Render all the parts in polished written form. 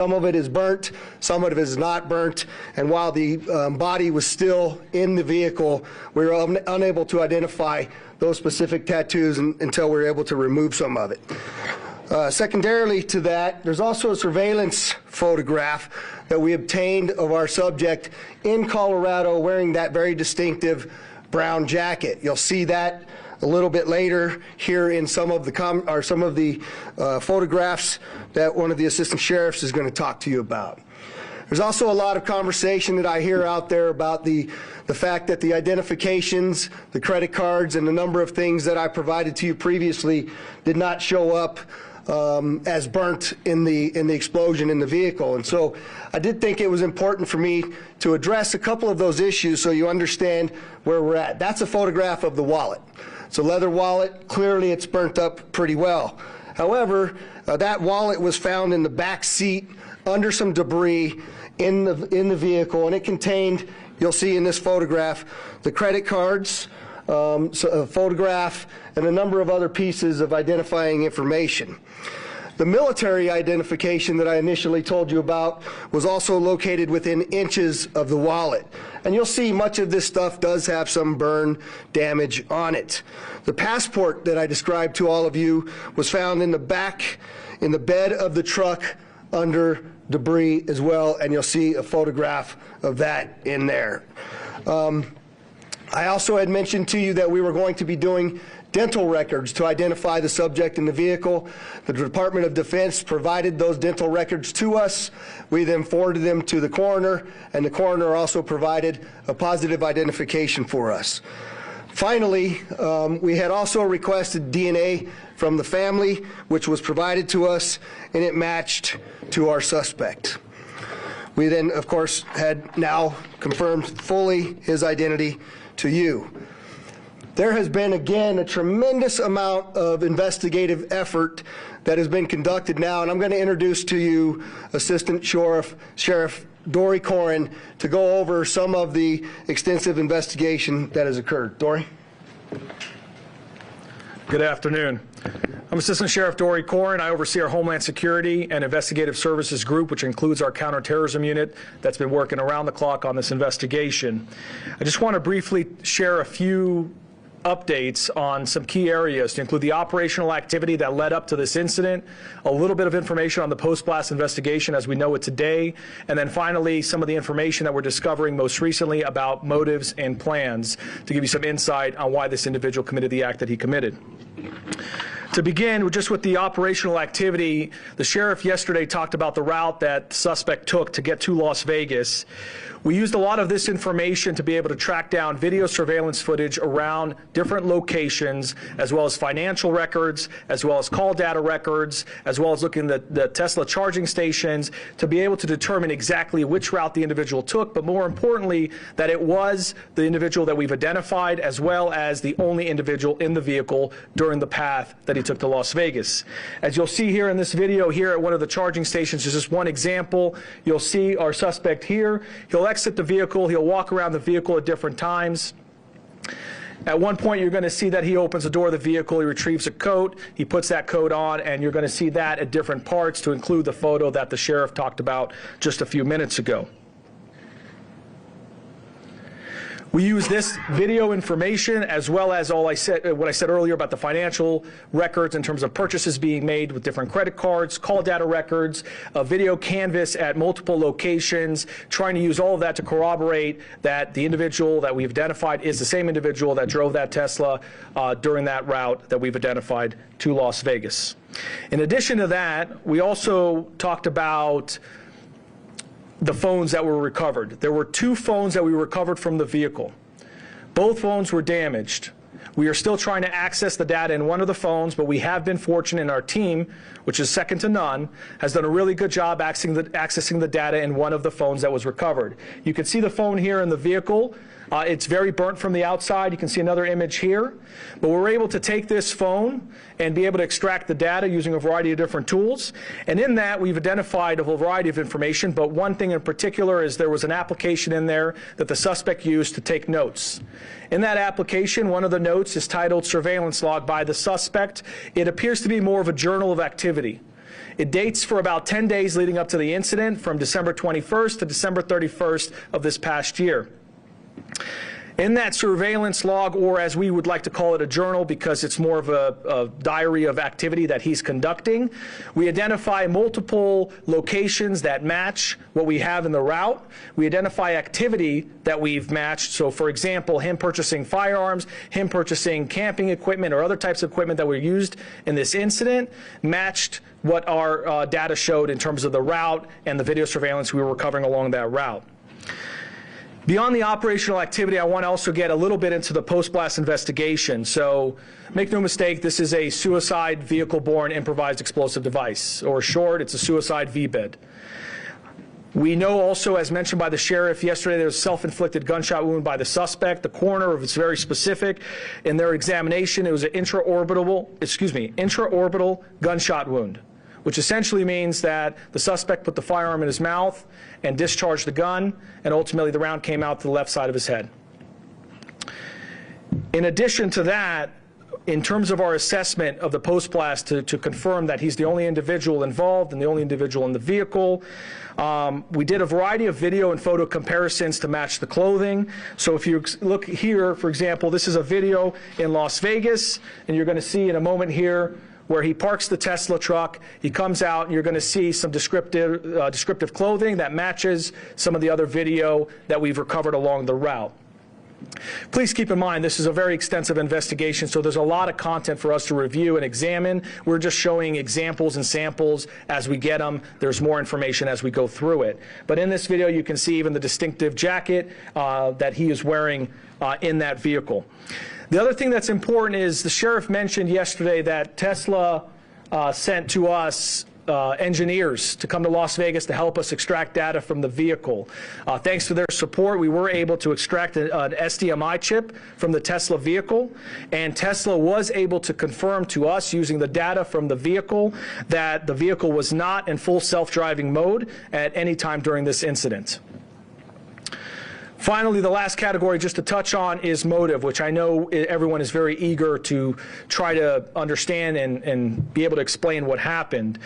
Some of it is burnt, some of it is not burnt, and while the body was still in the vehicle, we were unable to identify those specific tattoos until we were able to remove some of it. Secondarily to that, there's also a surveillance photograph that we obtained of our subject in Colorado wearing that very distinctive brown jacket. You'll see that a little bit later here in some of the photographs that one of the assistant sheriffs is going to talk to you about. There's also a lot of conversation that I hear out there about the fact that the identifications, the credit cards, and the number of things that I provided to you previously did not show up as burnt in the explosion in the vehicle. And so I did think it was important for me to address a couple of those issues so you understand where we're at. That's a photograph of the wallet. It's a leather wallet. Clearly it's burnt up pretty well. However, that wallet was found in the back seat under some debris in the vehicle, and it contained, you'll see in this photograph, the credit cards, a photograph, and a number of other pieces of identifying information. The military identification that I initially told you about was also located within inches of the wallet. And you'll see much of this stuff does have some burn damage on it. The passport that I described to all of you was found in the back, in the bed of the truck under debris as well, and you'll see a photograph of that in there. I also had mentioned to you that we were going to be doing dental records to identify the subject in the vehicle. The Department of Defense provided those dental records to us. We then forwarded them to the coroner, and the coroner also provided a positive identification for us. Finally, we had also requested DNA from the family, which was provided to us, and it matched to our suspect. We then, of course, had now confirmed fully his identity to you. There has been, again, a tremendous amount of investigative effort that has been conducted now, and I'm going to introduce to you Assistant Sheriff Dory Corin to go over some of the extensive investigation that has occurred. Dory? Good afternoon. I'm Assistant Sheriff Dory Corin. I oversee our Homeland Security and Investigative Services Group, which includes our counterterrorism unit that's been working around the clock on this investigation. I just want to briefly share a few updates on some key areas to include the operational activity that led up to this incident, a little bit of information on the post-blast investigation as we know it today, and then finally some of the information that we're discovering most recently about motives and plans to give you some insight on why this individual committed the act that he committed. To begin just with the operational activity, the sheriff yesterday talked about the route that the suspect took to get to Las Vegas. We used a lot of this information to be able to track down video surveillance footage around different locations, as well as financial records, as well as call data records, as well as looking at the Tesla charging stations to be able to determine exactly which route the individual took, but more importantly, that it was the individual that we've identified, as well as the only individual in the vehicle during the path that he took to Las Vegas. As you'll see here in this video here at one of the charging stations, is just one example. You'll see our suspect here. He'll exit the vehicle. He'll walk around the vehicle at different times. At one point, you're going to see that he opens the door of the vehicle, he retrieves a coat, he puts that coat on, and you're going to see that at different parts to include the photo that the sheriff talked about just a few minutes ago. We use this video information as well as what I said earlier about the financial records in terms of purchases being made with different credit cards, call data records, a video canvas at multiple locations, trying to use all of that to corroborate that the individual that we've identified is the same individual that drove that Tesla during that route that we've identified to Las Vegas. In addition to that, we also talked about the phones that were recovered. There were 2 phones that we recovered from the vehicle. Both phones were damaged. We are still trying to access the data in one of the phones, but we have been fortunate, and our team, which is second to none, has done a really good job accessing the data in one of the phones that was recovered. You can see the phone here in the vehicle. It's very burnt from the outside. You can see another image here. But we're able to take this phone and be able to extract the data using a variety of different tools. And in that, we've identified a variety of information, but one thing in particular is there was an application in there that the suspect used to take notes. In that application, one of the notes is titled Surveillance Log by the Suspect. It appears to be more of a journal of activity. It dates for about 10 days leading up to the incident, from December 21st to December 31st of this past year. In that surveillance log, or as we would like to call it, a journal, because it's more of a diary of activity that he's conducting, we identify multiple locations that match what we have in the route. We identify activity that we've matched. So, for example, him purchasing firearms, him purchasing camping equipment or other types of equipment that were used in this incident matched what our data showed in terms of the route and the video surveillance we were recovering along that route. Beyond the operational activity, I want to also get a little bit into the post-blast investigation. So make no mistake, this is a suicide vehicle-borne improvised explosive device, or short, it's a suicide VBID. We know also, as mentioned by the sheriff yesterday, there was a self-inflicted gunshot wound by the suspect. The coroner was very specific in their examination. It was an intraorbital gunshot wound, which essentially means that the suspect put the firearm in his mouth and discharged the gun, and ultimately the round came out to the left side of his head. In addition to that, in terms of our assessment of the post-blast to confirm that he's the only individual involved and the only individual in the vehicle, we did a variety of video and photo comparisons to match the clothing. So if you look here, for example, this is a video in Las Vegas, and you're going to see in a moment here where he parks the Tesla truck, he comes out, and you're going to see some descriptive clothing that matches some of the other video that we've recovered along the route. Please keep in mind, this is a very extensive investigation, so there's a lot of content for us to review and examine. We're just showing examples and samples as we get them. There's more information as we go through it. But in this video, you can see even the distinctive jacket that he is wearing in that vehicle. The other thing that's important is the sheriff mentioned yesterday that Tesla sent to us engineers to come to Las Vegas to help us extract data from the vehicle. Thanks to their support, we were able to extract an SDMI chip from the Tesla vehicle, and Tesla was able to confirm to us using the data from the vehicle that the vehicle was not in full self-driving mode at any time during this incident. Finally, the last category just to touch on is motive, which I know everyone is very eager to try to understand and be able to explain what happened.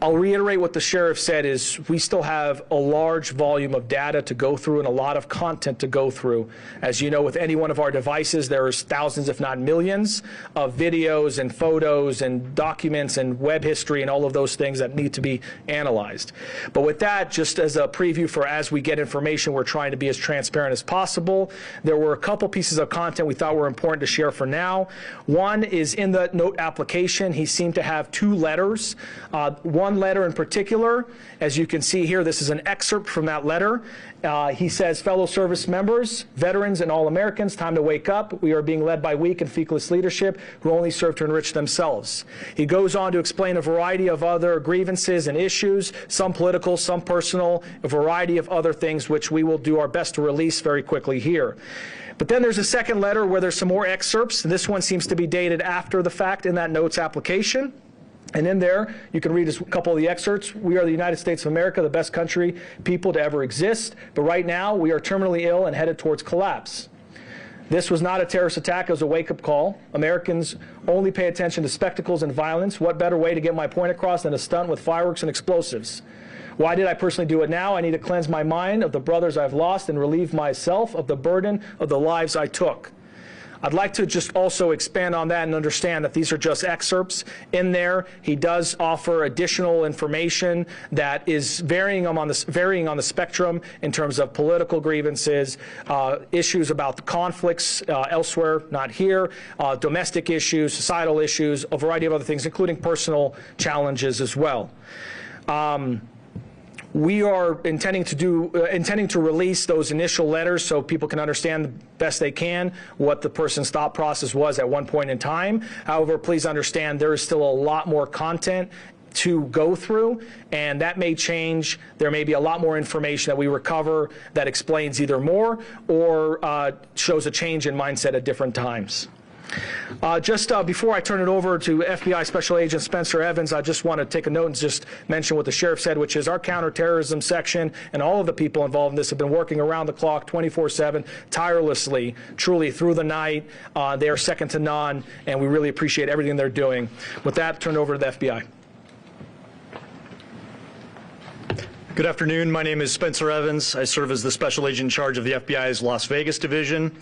I'll reiterate what the sheriff said is we still have a large volume of data to go through and a lot of content to go through. As you know, with any one of our devices, there's thousands, if not millions, of videos and photos and documents and web history and all of those things that need to be analyzed. But with that, just as a preview for as we get information, we're trying to be as transparent as possible. There were a couple pieces of content we thought were important to share for now. One is in the note application. He seemed to have two letters. One letter in particular, as you can see here, this is an excerpt from that letter. He says, fellow service members, veterans, and all Americans, time to wake up. We are being led by weak and feckless leadership who only serve to enrich themselves. He goes on to explain a variety of other grievances and issues, some political, some personal, a variety of other things which we will do our best to release very quickly here. But then there's a second letter where there's some more excerpts. This one seems to be dated after the fact in that notes application. And in there, you can read a couple of the excerpts. We are the United States of America, the best country, people to ever exist. But right now, we are terminally ill and headed towards collapse. This was not a terrorist attack. It was a wake-up call. Americans only pay attention to spectacles and violence. What better way to get my point across than a stunt with fireworks and explosives? Why did I personally do it now? I need to cleanse my mind of the brothers I've lost and relieve myself of the burden of the lives I took. I'd like to just also expand on that and understand that these are just excerpts. In there, he does offer additional information that is varying on the spectrum in terms of political grievances, issues about the conflicts elsewhere, not here, domestic issues, societal issues, a variety of other things, including personal challenges as well. We are intending to release those initial letters so people can understand the best they can what the person's thought process was at one point in time. However, please understand there is still a lot more content to go through, and that may change. There may be a lot more information that we recover that explains either more or shows a change in mindset at different times. Before I turn it over to FBI Special Agent Spencer Evans, I just want to take a note and just mention what the sheriff said, which is our counterterrorism section and all of the people involved in this have been working around the clock 24/7, tirelessly, truly through the night. They are second to none, and we really appreciate everything they're doing. With that, turn it over to the FBI. Good afternoon. My name is Spencer Evans. I serve as the special agent in charge of the FBI's Las Vegas division.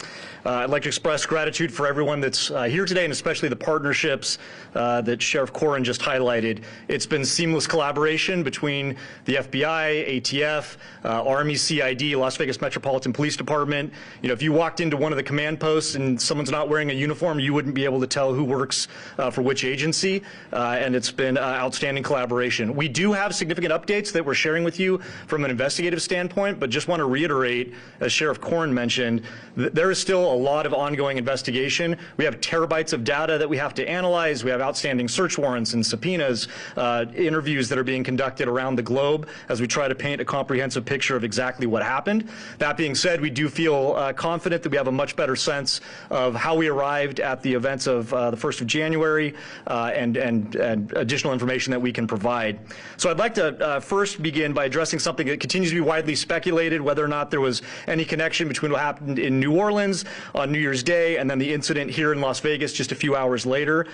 I'd like to express gratitude for everyone that's here today, and especially the partnerships that Sheriff Corrin just highlighted. It's been seamless collaboration between the FBI, ATF, Army, CID, Las Vegas Metropolitan Police Department. You know, if you walked into one of the command posts and someone's not wearing a uniform, you wouldn't be able to tell who works for which agency, and it's been outstanding collaboration. We do have significant updates that we're sharing with you from an investigative standpoint, but just want to reiterate, as Sheriff Corrin mentioned, there is still a lot of ongoing investigation. We have terabytes of data that we have to analyze. We have outstanding search warrants and subpoenas, interviews that are being conducted around the globe as we try to paint a comprehensive picture of exactly what happened. That being said, we do feel confident that we have a much better sense of how we arrived at the events of the 1st of January and additional information that we can provide. So I'd like to first begin by addressing something that continues to be widely speculated, whether or not there was any connection between what happened in New Orleans on New Year's Day and then the incident here in Las Vegas just a few hours later.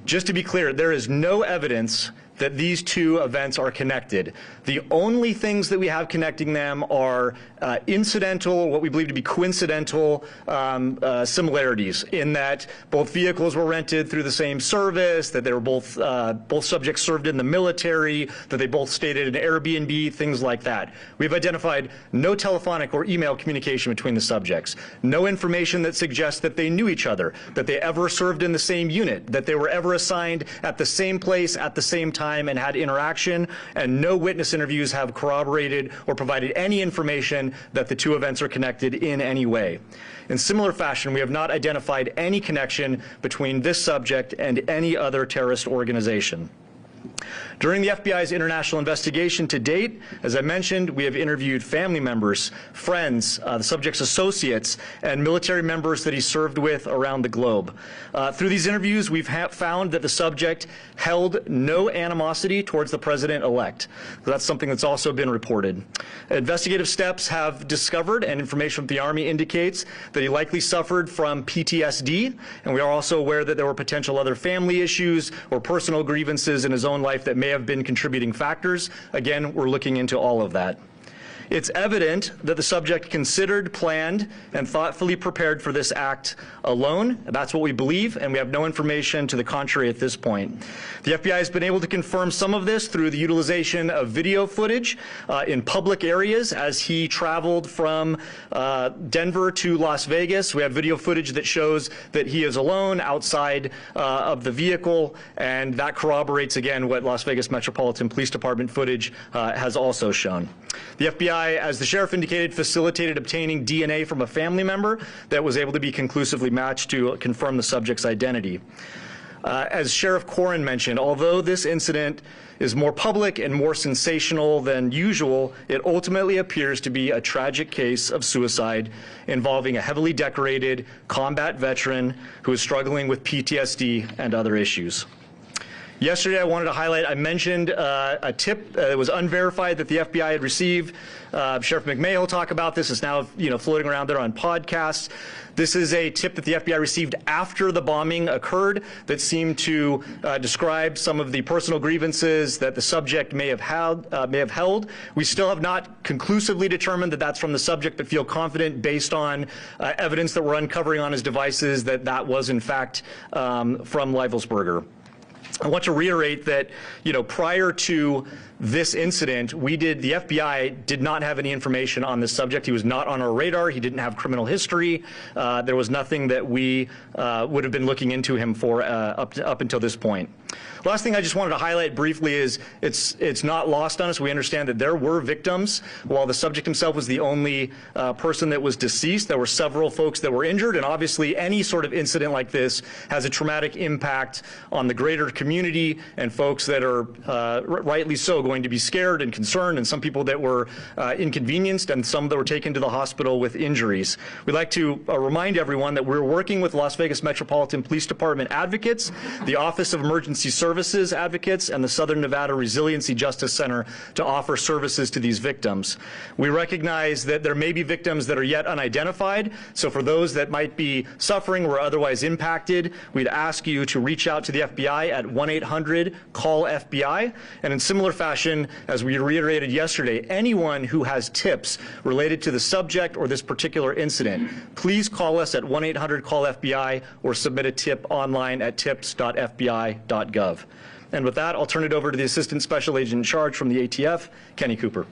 Just to be clear, there is no evidence that these two events are connected. The only things that we have connecting them are incidental, what we believe to be coincidental similarities, in that both vehicles were rented through the same service, that they were both subjects served in the military, that they both stayed at an Airbnb, things like that. We've identified no telephonic or email communication between the subjects, no information that suggests that they knew each other, that they ever served in the same unit, that they were ever assigned at the same place at the same time and had interaction, and no witness interviews have corroborated or provided any information that the two events are connected in any way. In similar fashion, we have not identified any connection between this subject and any other terrorist organization. During the FBI's international investigation to date, as I mentioned, we have interviewed family members, friends, the subject's associates, and military members that he served with around the globe. Through these interviews, we've found that the subject held no animosity towards the president-elect. That's something that's also been reported. Investigative steps have discovered, and information from the Army indicates, that he likely suffered from PTSD, and we are also aware that there were potential other family issues or personal grievances in his own life that may have been contributing factors. Again, we're looking into all of that. It's evident that the subject considered, planned, and thoughtfully prepared for this act alone. That's what we believe, and we have no information to the contrary at this point. The FBI has been able to confirm some of this through the utilization of video footage in public areas as he traveled from Denver to Las Vegas. We have video footage that shows that he is alone outside of the vehicle, and that corroborates, again, what Las Vegas Metropolitan Police Department footage has also shown. The FBI, as the sheriff indicated, facilitated obtaining DNA from a family member that was able to be conclusively matched to confirm the subject's identity. As Sheriff Corrin mentioned, although this incident is more public and more sensational than usual, it ultimately appears to be a tragic case of suicide involving a heavily decorated combat veteran who is struggling with PTSD and other issues. Yesterday, I wanted to highlight, I mentioned a tip that was unverified that the FBI had received. Sheriff McMahon will talk about this. It's now floating around there on podcasts. This is a tip that the FBI received after the bombing occurred that seemed to describe some of the personal grievances that the subject may have held. We still have not conclusively determined that that's from the subject, but feel confident based on evidence that we're uncovering on his devices that that was in fact from Leivelsberger. I want to reiterate that, prior to this incident, the FBI did not have any information on this subject. He was not on our radar. He didn't have criminal history. There was nothing that we would have been looking into him for up until this point. Last thing I just wanted to highlight briefly is it's not lost on us. We understand that there were victims. While the subject himself was the only person that was deceased, there were several folks that were injured, and obviously any sort of incident like this has a traumatic impact on the greater community and folks that are rightly so going to be scared and concerned, and some people that were inconvenienced and some that were taken to the hospital with injuries. We'd like to remind everyone that we're working with Las Vegas Metropolitan Police Department advocates, the Office of Emergency Services advocates, and the Southern Nevada Resiliency Justice Center to offer services to these victims. We recognize that there may be victims that are yet unidentified, so for those that might be suffering or otherwise impacted, we'd ask you to reach out to the FBI at 1-800-CALL-FBI, and in similar fashion, caution, as we reiterated yesterday, anyone who has tips related to the subject or this particular incident, please call us at 1-800-CALL-FBI or submit a tip online at tips.fbi.gov. And with that, I'll turn it over to the Assistant Special Agent in charge from the ATF, Kenny Cooper.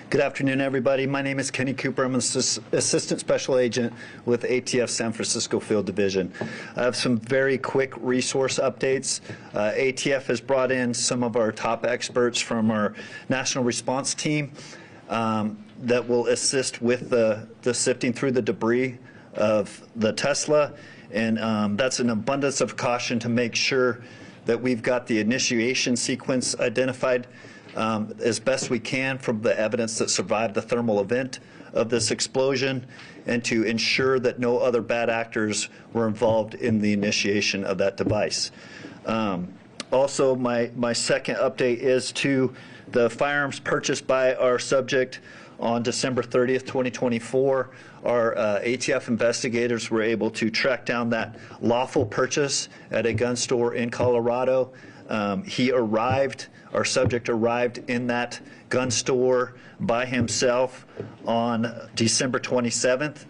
Good afternoon, everybody. My name is Kenny Cooper. I'm an Assistant Special Agent with ATF San Francisco Field Division. I have some very quick resource updates. ATF has brought in some of our top experts from our national response team that will assist with the sifting through the debris of the Tesla. And that's an abundance of caution to make sure that we've got the initiation sequence identified as best we can from the evidence that survived the thermal event of this explosion, and to ensure that no other bad actors were involved in the initiation of that device. Also, my second update is to the firearms purchased by our subject on December 30th, 2024. Our ATF investigators were able to track down that lawful purchase at a gun store in Colorado. Our subject arrived in that gun store by himself on December 27th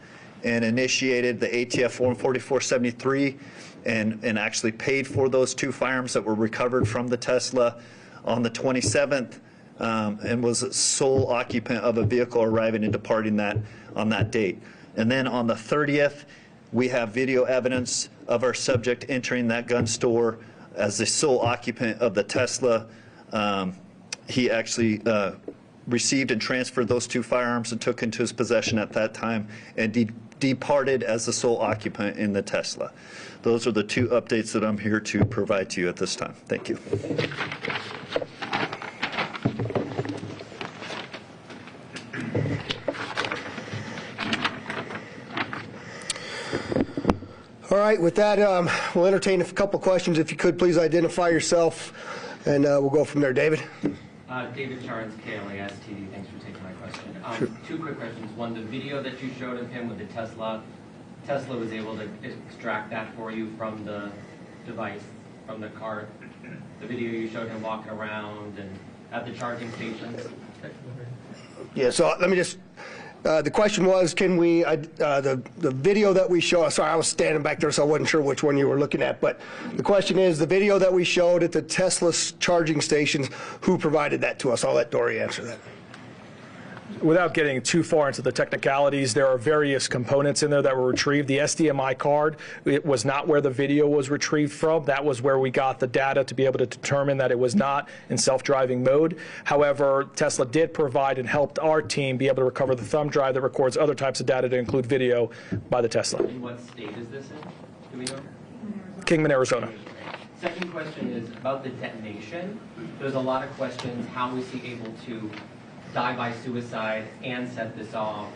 and initiated the ATF Form 4473 and actually paid for those two firearms that were recovered from the Tesla on the 27th and was sole occupant of a vehicle arriving and departing that on that date. And then on the 30th, we have video evidence of our subject entering that gun store as the sole occupant of the Tesla. He actually received and transferred those two firearms and took into his possession at that time and departed as the sole occupant in the Tesla. Those are the two updates that I'm here to provide to you at this time. Thank you. All right, with that, we'll entertain a couple questions. If you could, please identify yourself, and we'll go from there. David? David Charnes, KLAS TV. Thanks for taking my question. Sure. Two quick questions. One, the video that you showed of him with the Tesla was able to extract that for you from the device, from the car. The video you showed him walking around and at the charging stations. Yeah, so let me just, the question was, can we, the video that we show, sorry, I was standing back there, so I wasn't sure which one you were looking at, but the question is, the video that we showed at the Tesla charging stations, who provided that to us? I'll let Dory answer that. Without getting too far into the technicalities, there are various components in there that were retrieved. The SDMI card, it was not where the video was retrieved from. That was where we got the data to be able to determine that it was not in self-driving mode. However, Tesla did provide and helped our team be able to recover the thumb drive that records other types of data to include video by the Tesla. And what state is this in? Do we know? Kingman, Arizona. Second question is about the detonation. There's a lot of questions. How was he able to die by suicide and set this off?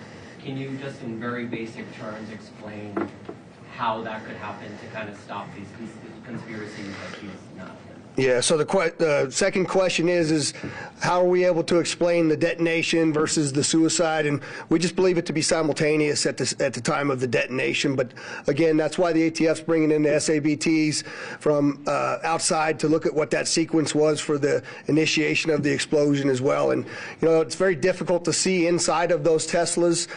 Can you just in very basic terms explain how that could happen to kind of stop these conspiracies that he's not? Yeah, so the second question is how are we able to explain the detonation versus the suicide? And we just believe it to be simultaneous at the time of the detonation. But again, that's why the ATF's bringing in the SABTs from outside to look at what that sequence was for the initiation of the explosion as well. And you know, it's very difficult to see inside of those Teslas,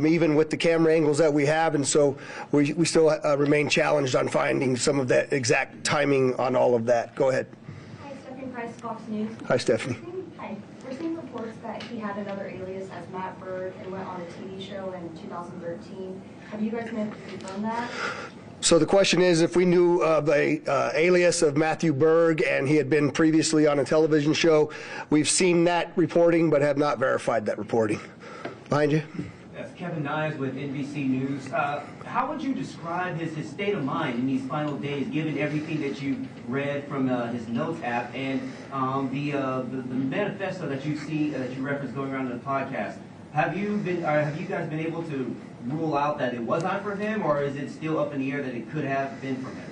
even with the camera angles that we have. And so we still remain challenged on finding some of that exact timing on all of that. Go ahead. Hi, Stephanie Price, Fox News. Hi, Stephanie. Hi. We're seeing reports that he had another alias as Matt Berg and went on a TV show in 2013. Have you guys been able to confirm that? So the question is if we knew of a alias of Matthew Berg and he had been previously on a television show. We've seen that reporting but have not verified that reporting. Behind you. That's Kevin Nyes with NBC News. How would you describe his state of mind in these final days, given everything that you read from his notes app and the manifesto that you see that you referenced going around in the podcast? Have you guys been able to rule out that it was not for him, or is it still up in the air that it could have been from him?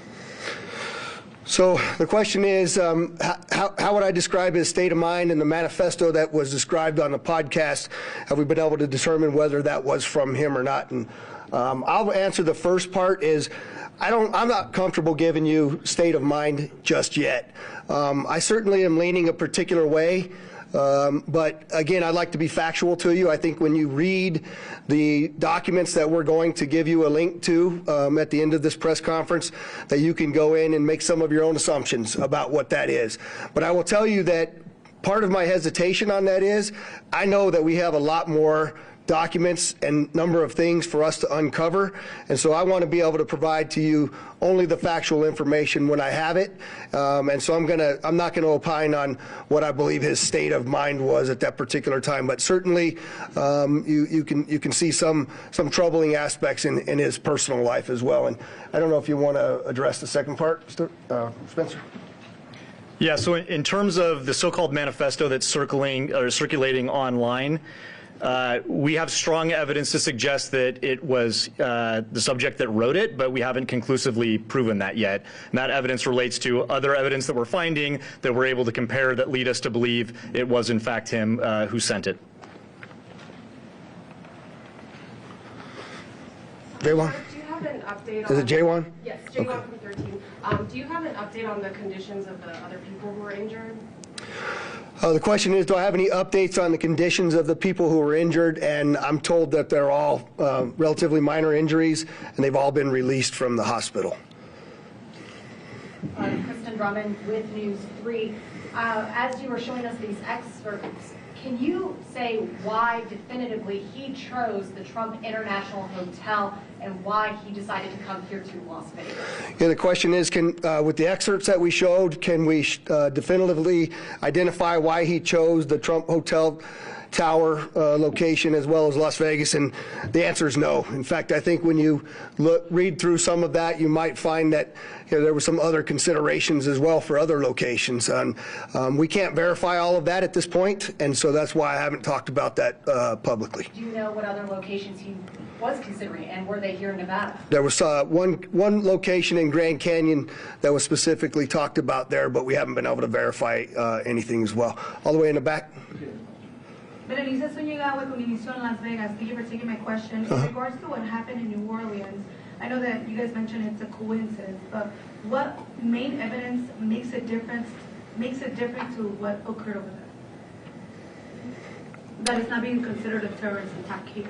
So the question is, how would I describe his state of mind in the manifesto that was described on the podcast? Have we been able to determine whether that was from him or not? And I'll answer the first part is, I'm not comfortable giving you state of mind just yet. I certainly am leaning a particular way. But again, I'd like to be factual to you. I think when you read the documents that we're going to give you a link to at the end of this press conference, that you can go in and make some of your own assumptions about what that is. But I will tell you that part of my hesitation on that is, I know that we have a lot more documents and number of things for us to uncover, and so I want to be able to provide to you only the factual information when I have it, and so I'm not going to opine on what I believe his state of mind was at that particular time, but certainly you can see some troubling aspects in his personal life as well. And I don't know if you want to address the second part, Spencer. Yeah, so in terms of the so-called manifesto that's circulating online, we have strong evidence to suggest that it was the subject that wrote it, but we haven't conclusively proven that yet. And that evidence relates to other evidence that we're finding that we're able to compare that lead us to believe it was in fact him who sent it. J1? Do you have an update on... Is it J1? Yes, J1 Okay. from 13. Do you have an update on the conditions of the other people who were injured? The question is, do I have any updates on the conditions of the people who were injured? And I'm told that they're all relatively minor injuries, and they've all been released from the hospital. Kristen Drummond with News 3. As you were showing us these excerpts, can you say why definitively he chose the Trump International Hotel and why he decided to come here to Las Vegas? Yeah, the question is, with the excerpts that we showed, can we definitively identify why he chose the Trump Hotel Tower location as well as Las Vegas? And the answer is no. In fact, I think when you read through some of that, you might find that there were some other considerations as well for other locations. And we can't verify all of that at this point, and so that's why I haven't talked about that publicly. Do you know what other locations he was considering, and were they here in Nevada? There was one location in Grand Canyon that was specifically talked about there, but we haven't been able to verify anything as well. All the way in the back. Berenice Zúñiga with Univision Las Vegas. Thank you for taking my question. In regards to what happened in New Orleans, I know that you guys mentioned it's a coincidence, but what main evidence makes it different to what occurred over there? That it's not being considered a terrorist attack here.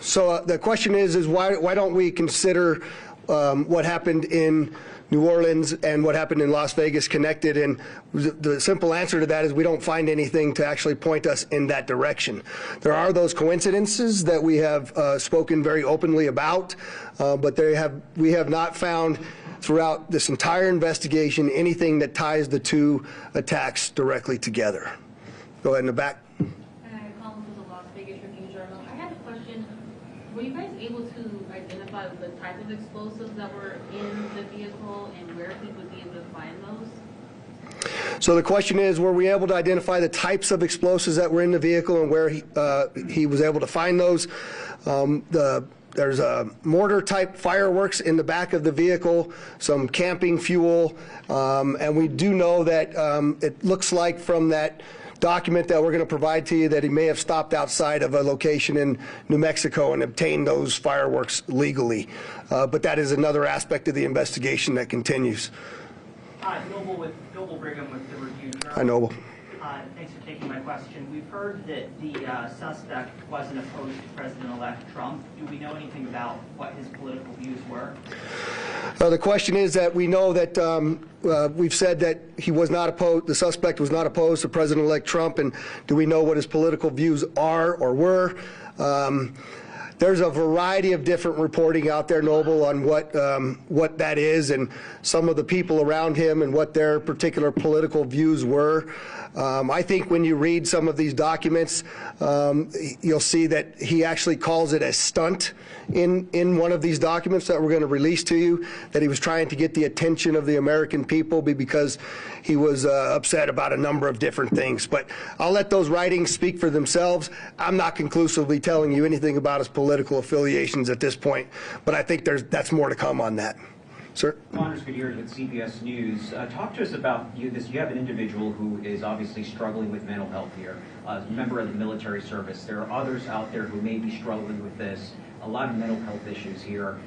So the question is why don't we consider what happened in New Orleans and what happened in Las Vegas connected? And the simple answer to that is we don't find anything to actually point us in that direction. There are those coincidences that we have spoken very openly about, but we have not found throughout this entire investigation anything that ties the two attacks directly together. Go ahead in the back. Were you guys able to identify the type of explosives that were in the vehicle and where he would be able to find those? So the question is, were we able to identify the types of explosives that were in the vehicle and where he was able to find those? There's a mortar-type fireworks in the back of the vehicle, some camping fuel, and we do know that it looks like from that document that we're going to provide to you that he may have stopped outside of a location in New Mexico and obtained those fireworks legally. But that is another aspect of the investigation that continues. Hi, Noble Brigham with the Review. Hi, Noble. Thanks for taking my question. We've heard that the suspect wasn't opposed to President-elect Trump. Do we know anything about what his political views were? The question is that we know that we've said that he was not opposed, the suspect was not opposed to President-elect Trump, and do we know what his political views are or were? There's a variety of different reporting out there, Noble, on what that is and some of the people around him and what their particular political views were. I think when you read some of these documents, you'll see that he actually calls it a stunt in one of these documents that we're going to release to you, that he was trying to get the attention of the American people because he was upset about a number of different things. But I'll let those writings speak for themselves. I'm not conclusively telling you anything about his political affiliations at this point, but I think that's more to come on that. Sir? Anders Gutierrez with CBS News. Talk to us about you have an individual who is obviously struggling with mental health here, a member of the military service. There are others out there who may be struggling with this, a lot of mental health issues here.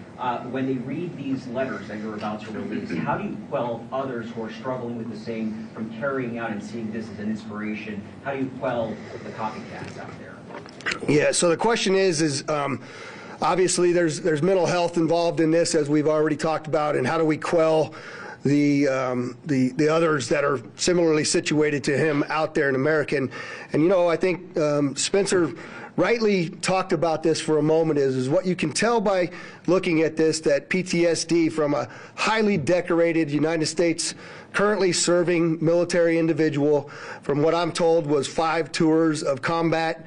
When they read these letters that you're about to release, how do you quell others who are struggling with the same from carrying out and seeing this as an inspiration? How do you quell the copycats out there? Yeah, so the question is obviously there's mental health involved in this, as we've already talked about, and how do we quell the others that are similarly situated to him out there in America. And you know, I think Spencer rightly talked about this for a moment is what you can tell by looking at this, that PTSD from a highly decorated United States currently serving military individual, from what I'm told was 5 tours of combat,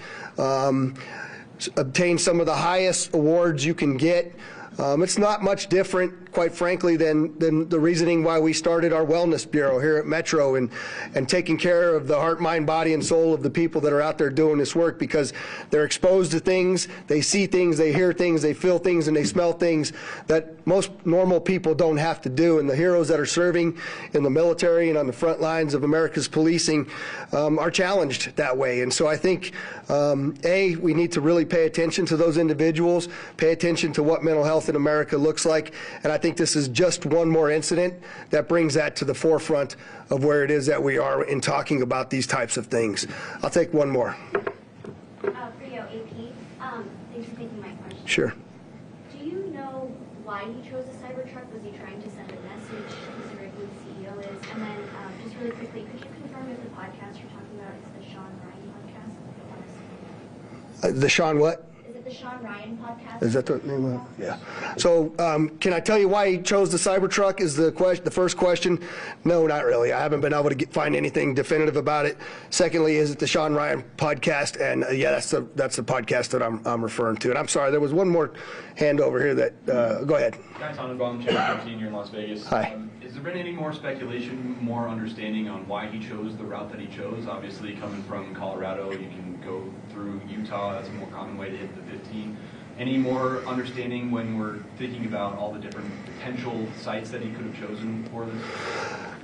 obtained some of the highest awards you can get. It's not much different, quite frankly, than the reasoning why we started our wellness bureau here at Metro and taking care of the heart, mind, body, and soul of the people that are out there doing this work, because they're exposed to things, they see things, they hear things, they feel things, and they smell things that most normal people don't have to do. And the heroes that are serving in the military and on the front lines of America's policing are challenged that way. And so I think, we need to really pay attention to those individuals, pay attention to what mental health in America looks like, and I think this is just one more incident that brings that to the forefront of where it is that we are in talking about these types of things. I'll take one more. Rio, AP, thanks for taking my question. Sure. Do you know why he chose the Cybertruck? Was he trying to send a message, considering who the CEO is? And then, just really quickly, could you confirm if the podcast you're talking about is the Sean Ryan podcast? The Sean what? The Sean Ryan podcast. Is that the name of it? Yeah. So can I tell you why he chose the Cybertruck is the first question? No, not really. I haven't been able to find anything definitive about it. Secondly, is it the Sean Ryan podcast? And yeah, that's the podcast that I'm referring to. And I'm sorry, there was one more hand over here that, go ahead. Guy Tannenbaum, Channel 13 here in Las Vegas. Hi. Has there been any more speculation, more understanding on why he chose the route that he chose? Obviously, coming from Colorado, you can go through Utah. That's a more common way to hit the 15. Any more understanding when we're thinking about all the different potential sites that he could have chosen for this?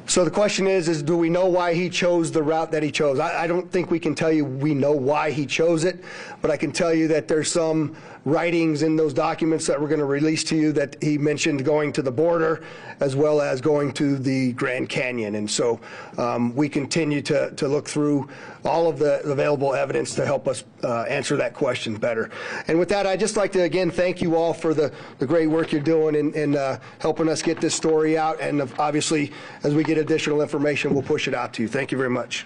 So the question is do we know why he chose the route that he chose? I don't think we can tell you we know why he chose it, but I can tell you that there's some writings in those documents that we're going to release to you that he mentioned going to the border as well as going to the Grand Canyon. And so we continue to look through all of the available evidence to help us answer that question better. And with that, I'd just like to again thank you all for the great work you're doing in helping us get this story out. And obviously, as we get additional information, we'll push it out to you. Thank you very much.